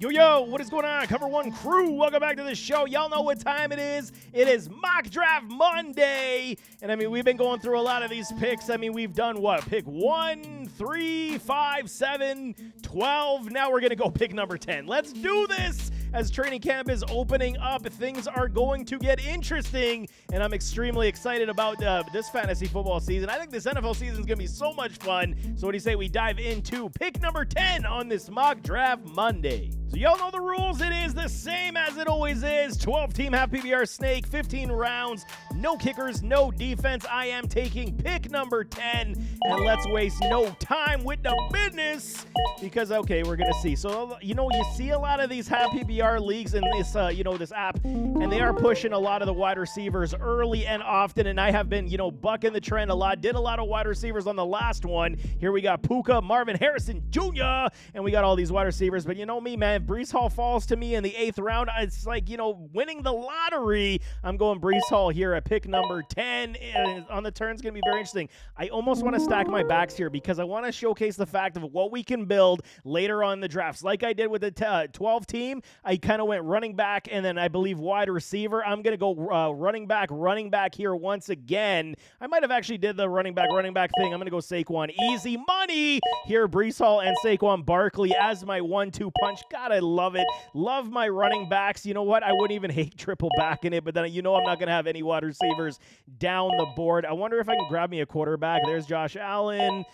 Yo, what is going on, Cover One crew? Welcome back to the show. Y'all know what time it is. It is Mock Draft Monday. And, we've been going through a lot of these picks. We've done what? Pick 1, 3, 5, 7, 12. Now we're going to go pick number 10. Let's do this. As training camp is opening up, things are going to get interesting. And I'm extremely excited about this fantasy football season. I think this NFL season is going to be so much fun. So what do you say we dive into pick number 10 on this Mock Draft Monday? So y'all know the rules. It is the same as it always is. 12-team half PPR snake, 15 rounds, no kickers, no defense. I am taking pick number 10, and let's waste no time with the business because, okay, we're going to see. So, you see a lot of these half PPR leagues in this, this app, and they are pushing a lot of the wide receivers early and often, and I have been, bucking the trend a lot. Did a lot of wide receivers on the last one. Here we got Puka, Marvin Harrison Jr., and we got all these wide receivers, but you know me, man. If Breece Hall falls to me in the 8th round, it's like, winning the lottery. I'm going Breece Hall here at pick number 10. And on the turn, it's going to be very interesting. I almost want to stack my backs here because I want to showcase the fact of what we can build later on in the drafts. Like I did with the 12 team, I kind of went running back and then I believe wide receiver. I'm going to go running back here once again. I might have actually did the running back thing. I'm going to go Saquon. Easy money here, Breece Hall and Saquon Barkley as my 1-2 punch. God, I love it. Love my running backs. You know what? I wouldn't even hate triple back in it, but then I'm not going to have any wide receivers down the board. I wonder if I can grab me a quarterback. There's Josh Allen.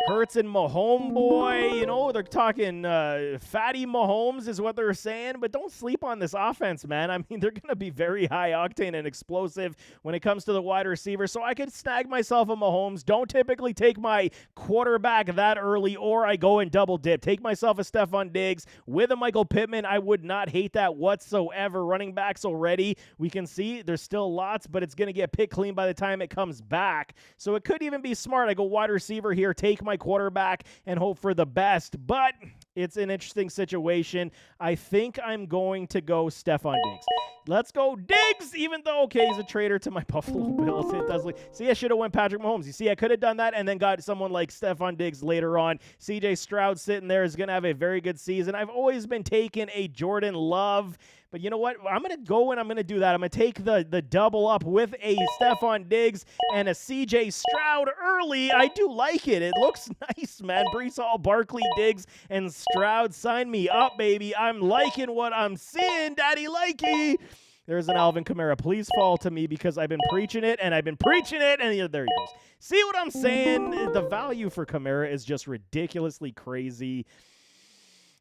Hurts and Mahomes, boy, they're talking fatty Mahomes is what they're saying, but don't sleep on this offense, man. They're going to be very high octane and explosive when it comes to the wide receiver, so I could snag myself a Mahomes. Don't typically take my quarterback that early, or I go and double dip. Take myself a Stephon Diggs with a Michael Pittman. I would not hate that whatsoever. Running backs already, we can see there's still lots, but it's going to get picked clean by the time it comes back, so it could even be smart. I go wide receiver here, take my quarterback and hope for the best, but it's an interesting situation. I think I'm going to go Stephon Diggs. Let's go Diggs, even though, okay, he's a traitor to my Buffalo Bills. It does see, I should have went Patrick Mahomes. You see, I could have done that and then got someone like Stephon Diggs later on. CJ Stroud sitting there is going to have a very good season. I've always been taking a Jordan Love, but you know what? I'm going to go and I'm going to do that. I'm going to take the double up with a Stephon Diggs and a CJ Stroud early. I do like it. It looks nice, man. Breece Hall, Barkley, Diggs, and Stroud. Sign me up, baby. I'm liking what I'm seeing, Daddy Likey. There's an Alvin Kamara. Please fall to me because I've been preaching it, and there he goes. See what I'm saying? The value for Kamara is just ridiculously crazy.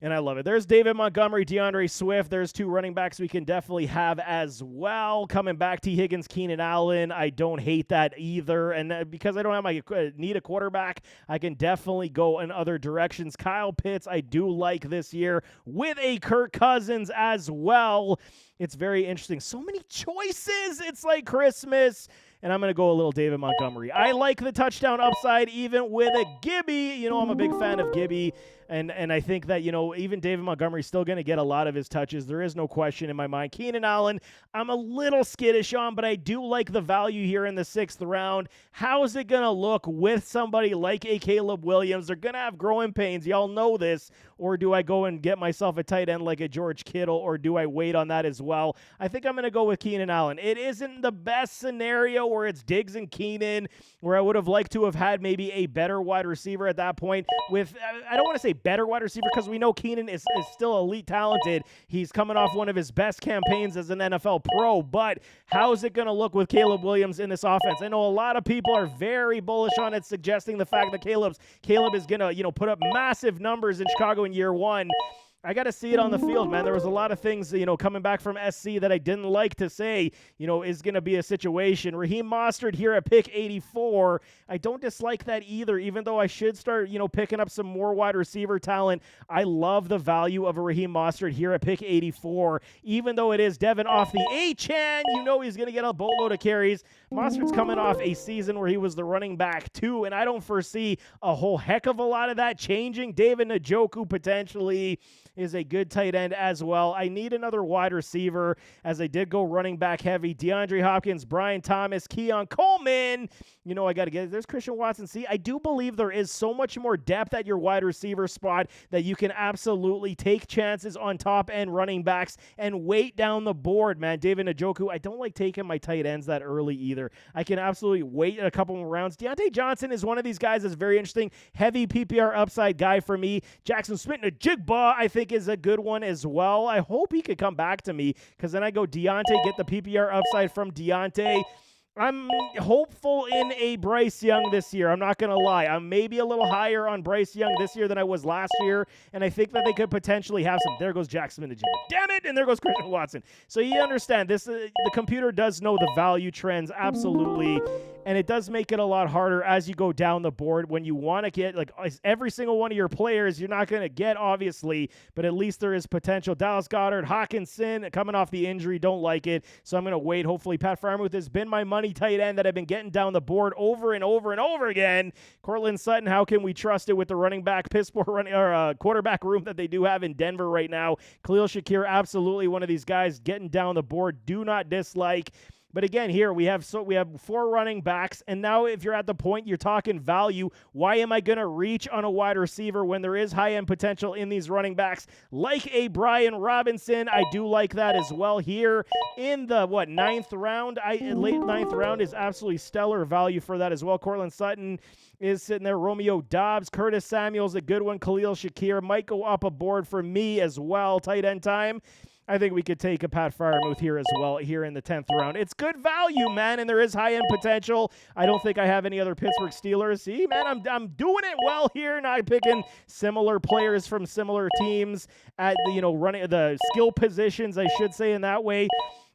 And I love it. There's David Montgomery, DeAndre Swift. There's 2 running backs we can definitely have as well. Coming back, T. Higgins, Keenan Allen. I don't hate that either. And because I don't have need a quarterback, I can definitely go in other directions. Kyle Pitts, I do like this year with a Kirk Cousins as well. It's very interesting. So many choices. It's like Christmas. And I'm going to go a little David Montgomery. I like the touchdown upside even with a Gibby. I'm a big fan of Gibby. And I think that, even David Montgomery is still going to get a lot of his touches. There is no question in my mind. Keenan Allen, I'm a little skittish on, but I do like the value here in the 6th round. How is it going to look with somebody like a Caleb Williams? They're going to have growing pains. Y'all know this. Or do I go and get myself a tight end like a George Kittle, or do I wait on that as well? I think I'm going to go with Keenan Allen. It isn't the best scenario where it's Diggs and Keenan, where I would have liked to have had maybe a better wide receiver at that point. I don't want to say better wide receiver because we know Keenan is still elite talented. He's coming off one of his best campaigns as an NFL pro, but how is it going to look with Caleb Williams in this offense? I know a lot of people are very bullish on it, suggesting the fact that Caleb is going to, put up massive numbers in Chicago in year 1. I got to see it on the field, man. There was a lot of things, coming back from SC that I didn't like to say, is going to be a situation. Raheem Mostert here at pick 84. I don't dislike that either, even though I should start, picking up some more wide receiver talent. I love the value of a Raheem Mostert here at pick 84, even though it is Devin off the H-Chan. He's going to get a boatload of carries. Mostert's coming off a season where he was the running back too, and I don't foresee a whole heck of a lot of that changing. David Njoku potentially. is a good tight end as well. I need another wide receiver, as I did go running back heavy. DeAndre Hopkins, Brian Thomas, Keon Coleman. You know, I got to get it. There's Christian Watson. See, I do believe there is so much more depth at your wide receiver spot that you can absolutely take chances on top end running backs and wait down the board, man. David Njoku, I don't like taking my tight ends that early either. I can absolutely wait a couple more rounds. Deontay Johnson is one of these guys that's very interesting. Heavy PPR upside guy for me. Jackson Smith-Njigba, I think, is a good one as well. I hope he could come back to me, because then I go Deontay, get the PPR upside from Deontay. I'm hopeful in a Bryce Young this year. I'm not going to lie. I'm maybe a little higher on Bryce Young this year than I was last year, and I think that they could potentially have some. There goes Jack Smith-Njigba. Damn it! And there goes Christian Watson. So you understand, this the computer does know the value trends, absolutely, and it does make it a lot harder as you go down the board when you want to get, like, every single one of your players you're not going to get, obviously, but at least there is potential. Dallas Goedert, Hawkinson, coming off the injury, don't like it, so I'm going to wait. Hopefully, Pat Freiermuth has been my money tight end that I've been getting down the board over and over and over again. Cortland Sutton, how can we trust it with the running back quarterback room that they do have in Denver right now? Khalil Shakir, absolutely one of these guys getting down the board. Do not dislike. But again, here we have 4 running backs, and now if you're at the point you're talking value, why am I going to reach on a wide receiver when there is high-end potential in these running backs like a Brian Robinson? I do like that as well here in the, ninth round? Late ninth round is absolutely stellar value for that as well. Cortland Sutton is sitting there. Romeo Doubs, Curtis Samuel's a good one. Khalil Shakir might go up a board for me as well. Tight end time. I think we could take a Pat Freiermuth here as well, here in the 10th round. It's good value, man, and there is high-end potential. I don't think I have any other Pittsburgh Steelers. See, man, I'm doing it well here, not picking similar players from similar teams at the, running the skill positions, I should say, in that way.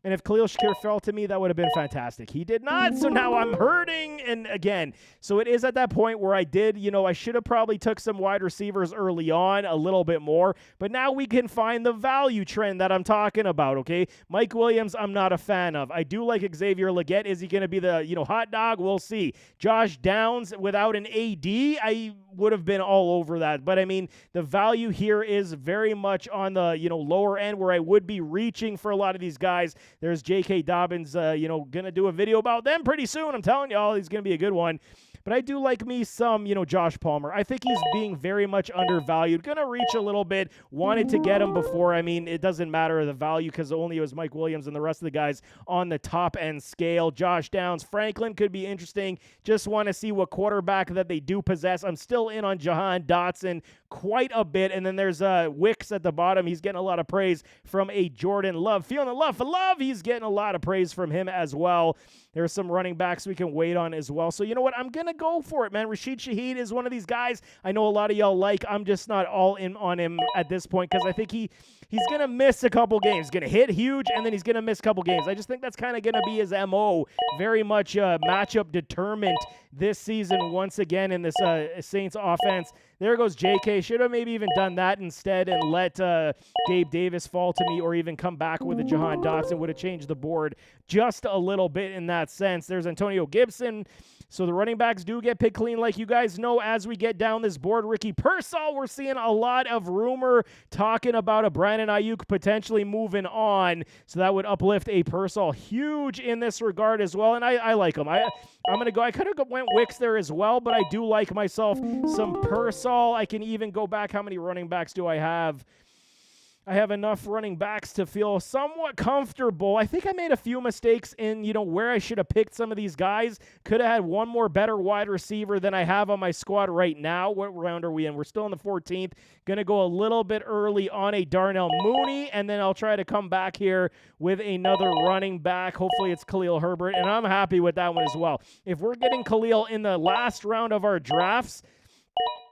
And if Khalil Shakir fell to me, that would have been fantastic. He did not, so now I'm hurting. And again, so it is at that point where I did, I should have probably took some wide receivers early on a little bit more. But now we can find the value trend that I'm talking about, okay? Mike Williams, I'm not a fan of. I do like Xavier Legette. Is he going to be the, hot dog? We'll see. Josh Downs without an AD, I would have been all over that. But, I mean, the value here is very much on the, lower end where I would be reaching for a lot of these guys. There's J.K. Dobbins, going to do a video about them pretty soon. I'm telling y'all, he's going to be a good one. But I do like me some, Josh Palmer. I think he's being very much undervalued. Going to reach a little bit. Wanted to get him before. I mean, it doesn't matter the value because only it was Mike Williams and the rest of the guys on the top end scale. Josh Downs, Franklin could be interesting. Just want to see what quarterback that they do possess. I'm still in on Jahan Dotson quite a bit. And then there's Wicks at the bottom. He's getting a lot of praise from a Jordan Love. Feeling the love for Love. He's getting a lot of praise from him as well. There's some running backs we can wait on as well. So you know what? I'm going to go for it, man. Rashid Shaheed is one of these guys I know a lot of y'all like. I'm just not all in on him at this point because I think he's going to miss a couple games. He's going to hit huge, and then he's going to miss a couple games. I just think that's kind of going to be his MO. Very much matchup determined this season once again in this Saints offense. There goes JK. Should have maybe even done that instead and let Gabe Davis fall to me or even come back with a Jahan Dotson. Would have changed the board just a little bit in that sense. There's Antonio Gibson. So the running backs do get picked clean, like you guys know, as we get down this board. Ricky Pearsall, we're seeing a lot of rumor talking about a Brandon Ayuk potentially moving on. So that would uplift a Pearsall huge in this regard as well. And I like him. I'm going to go. I could have went Wicks there as well, but I do like myself some Pearsall. I can even go back. How many running backs do I have? I have enough running backs to feel somewhat comfortable. I think I made a few mistakes in, where I should have picked some of these guys. Could have had one more better wide receiver than I have on my squad right now. What round are we in? We're still in the 14th. Going to go a little bit early on a Darnell Mooney, and then I'll try to come back here with another running back. Hopefully it's Khalil Herbert, and I'm happy with that one as well. If we're getting Khalil in the last round of our drafts,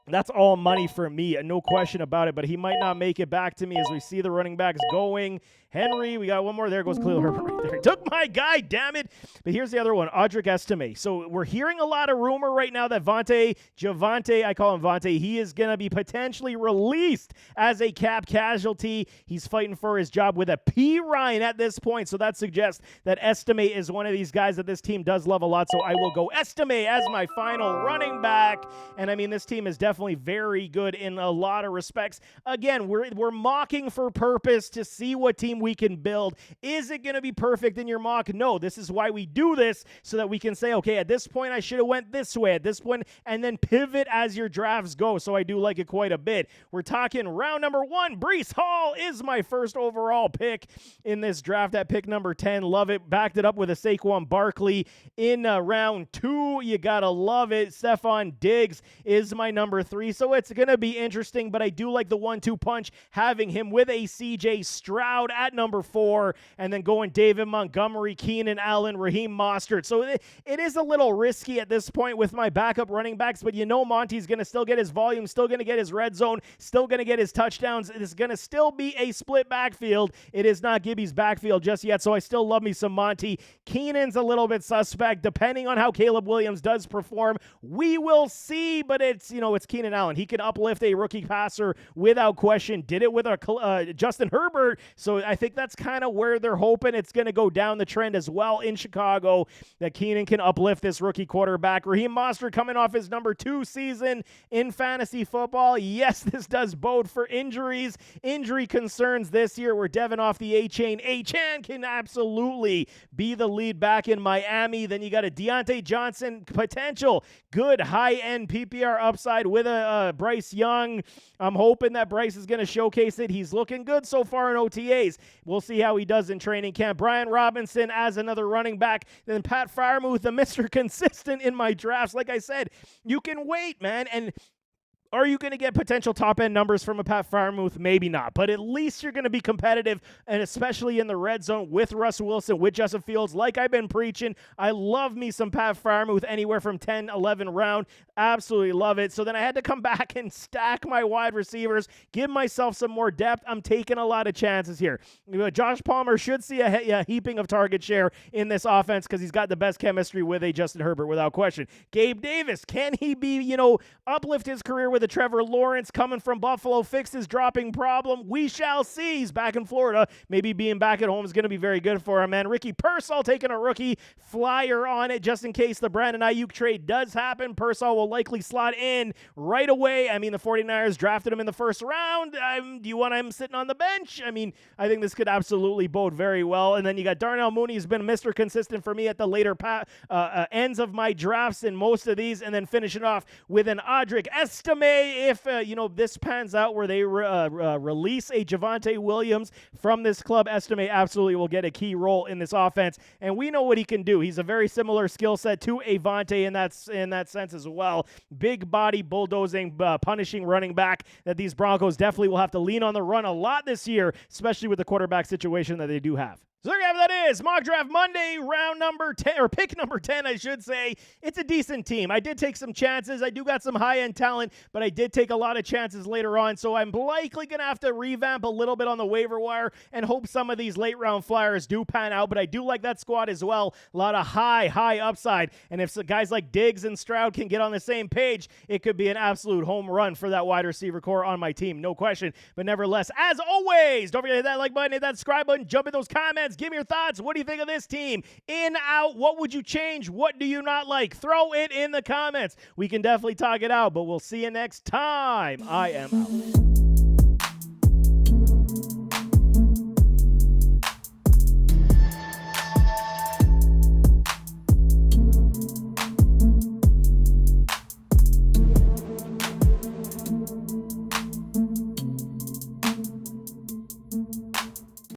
that's all money for me, no question about it, but he might not make it back to me as we see the running backs going. Henry, we got one more. There goes Khalil Herbert right there. Took my guy, damn it. But here's the other one, Audric Estime. So we're hearing a lot of rumor right now that Javonte, I call him Vontae, he is going to be potentially released as a cap casualty. He's fighting for his job with a P. Ryan at this point, so that suggests that Estime is one of these guys that this team does love a lot, so I will go Estime as my final running back. And I mean, this team is definitely definitely very good in a lot of respects. Again, we're mocking for purpose to see what team we can build. Is it going to be perfect in your mock? No, this is why we do this, so that we can say, okay, at this point I should have went this way, at this point, and then pivot as your drafts go. So I do like it quite a bit. We're talking round number 1. Breece Hall is my first overall pick in this draft at pick number 10. Love it. Backed it up with a Saquon Barkley in round 2. You gotta love it. Stephon Diggs is my number 3. So it's gonna be interesting, but I do like the 1-2 punch, having him with a CJ Stroud at number 4, and then going David Montgomery, Keenan Allen, Raheem Mostert. So it is a little risky at this point with my backup running backs, but you know Monty's going to still get his volume, still going to get his red zone, still going to get his touchdowns. It is going to still be a split backfield. It is not Gibby's backfield just yet, so I still love me some Monty. Keenan's a little bit suspect, depending on how Caleb Williams does perform. We will see, but it's Keenan Allen. He can uplift a rookie passer without question. Did it with Justin Herbert, so I think that's kind of where they're hoping it's going to go down the trend as well in Chicago, that Keenan can uplift this rookie quarterback. Raheem Mostert coming off his number 2 season in fantasy football. Yes, this does bode for injuries. Injury concerns this year. We're Devin off the A-chain. A-Chan can absolutely be the lead back in Miami. Then you got a Deontay Johnson potential. Good high-end PPR upside with a Bryce Young. I'm hoping that Bryce is going to showcase it. He's looking good so far in OTAs. We'll see how he does in training camp. Brian Robinson as another running back. Then Pat Freiermuth, the Mr. Consistent in my drafts. Like I said, you can wait, man. And are you going to get potential top-end numbers from a Pat Freiermuth? Maybe not, but at least you're going to be competitive, and especially in the red zone with Russell Wilson, with Justin Fields, like I've been preaching. I love me some Pat Freiermuth anywhere from 10, 11 round. Absolutely love it. So then I had to come back and stack my wide receivers, give myself some more depth. I'm taking a lot of chances here. Josh Palmer should see a heaping of target share in this offense because he's got the best chemistry with a Justin Herbert without question. Gabe Davis, can he be, uplift his career with a Trevor Lawrence coming from Buffalo, fix his dropping problem? We shall see. He's back in Florida. Maybe being back at home is going to be very good for him, man. Ricky Pearsall taking a rookie flyer on it just in case the Brandon Ayuk trade does happen. Pearsall will likely slot in right away. I mean, the 49ers drafted him in the first round. Do you want him sitting on the bench? I mean, I think this could absolutely bode very well. And then you got Darnell Mooney, who's been Mr. Consistent for me at the later ends of my drafts in most of these. And then finishing off with an Audric Estime. If, this pans out where they release a Javonte Williams from this club, Estime absolutely will get a key role in this offense. And we know what he can do. He's a very similar skill set to Avonte in that sense as well. Big body, bulldozing, punishing running back that these Broncos definitely will have to lean on the run a lot this year, especially with the quarterback situation that they do have. So there you have it. That is Mock Draft Monday, round number 10, or pick number 10, I should say. It's a decent team. I did take some chances. I do got some high-end talent, but I did take a lot of chances later on, so I'm likely going to have to revamp a little bit on the waiver wire and hope some of these late-round flyers do pan out, but I do like that squad as well. A lot of high upside, and if guys like Diggs and Stroud can get on the same page, it could be an absolute home run for that wide receiver core on my team, no question. But nevertheless, as always, don't forget to hit that like button, hit that subscribe button, jump in those comments. Give me your thoughts. What do you think of this team? In, out, what would you change? What do you not like? Throw it in the comments. We can definitely talk it out, but we'll see you next time. I am out.